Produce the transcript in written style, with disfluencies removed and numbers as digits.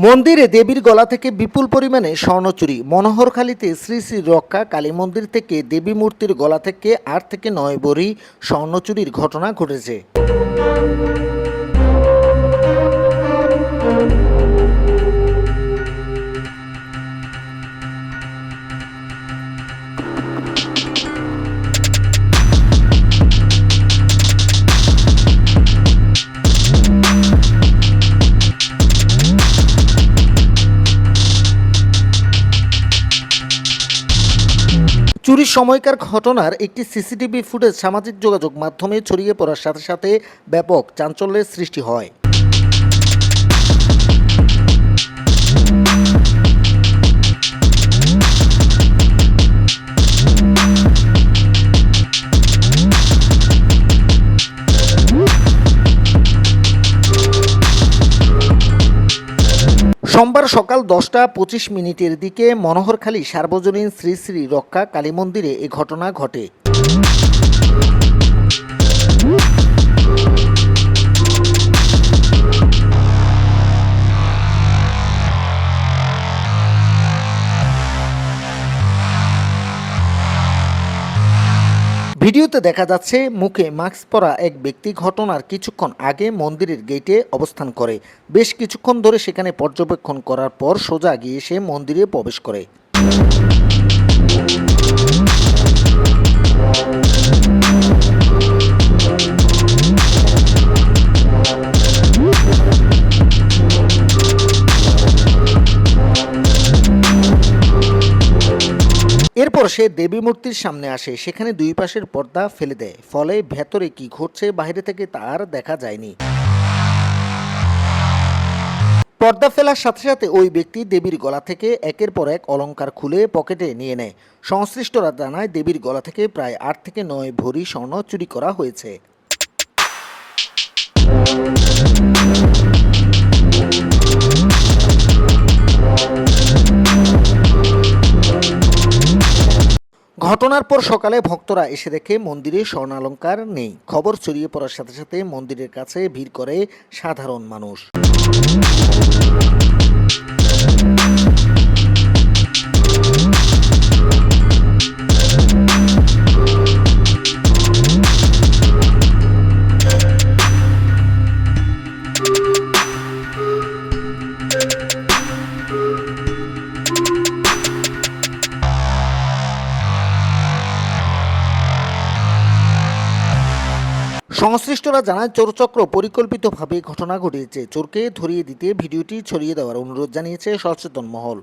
মন্দিরে দেবীর গলা থেকে বিপুল পরিমাণে স্বর্ণ চুরি। মনোহরখালীতে শ্রী শ্রী রক্ষা কালী মন্দির থেকে দেবী মূর্তির গলা থেকে 8 থেকে 9 ভরি স্বর্ণ চুরির ঘটনা ঘটেছে। চুরির সময়কার ঘটনার একটি সিসিটিভি ফুটেজ সামাজিক যোগাযোগ মাধ্যমে ছড়িয়ে পড়ার সাথে সাথে ব্যাপক চাঞ্চল্যের সৃষ্টি হয়। সোমবার সকাল 10টা 25 মিনিটের দিকে মনোহরখালী সার্বজনীন শ্রী শ্রী রক্ষা কালী মন্দিরে এ ঘটনা ঘটে। ভিডিওতে দেখা যাচ্ছে মুখে মাস্ক পরা এক ব্যক্তি ঘটনার কিছুক্ষণ আগে মন্দিরের গেটে অবস্থান করে। বেশ কিছুক্ষণ ধরে সেখানে পর্যবেক্ষণ করার পর সোজা গিয়ে সে মন্দিরে প্রবেশ করে। এরপর সে দেবী মূর্তির সামনে আসে, সেখানে দুই পাশের পর্দা ফেলে দেয়, ফলে ভেতরে কি ঘটছে বাইরে থেকে তার দেখা যায়নি। পর্দা ফেলার সাথে সাথে ওই ব্যক্তি দেবীর গলা থেকে একের পর এক অলংকার খুলে পকেটে নিয়ে নেয়। সংশ্লিষ্টরা জানায় দেবীর গলা থেকে প্রায় 8 থেকে 9 ভরি স্বর্ণ চুরি করা হয়েছে। ঘটনার পর সকালে ভক্তরা এসে দেখে মন্দিরে স্বর্ণালংকার নেই। খবর ছড়িয়ে পড়ার সাথে সাথে মন্দিরের কাছে ভিড় করে সাধারণ মানুষ। সংশ্লিষ্টরা জানায় চোরচক্র পরিকল্পিতভাবে ঘটনা ঘটিয়েছে। চোরকে ধরিয়ে দিতে ভিডিওটি ছড়িয়ে দেওয়ার অনুরোধ জানিয়েছে সচেতন মহল।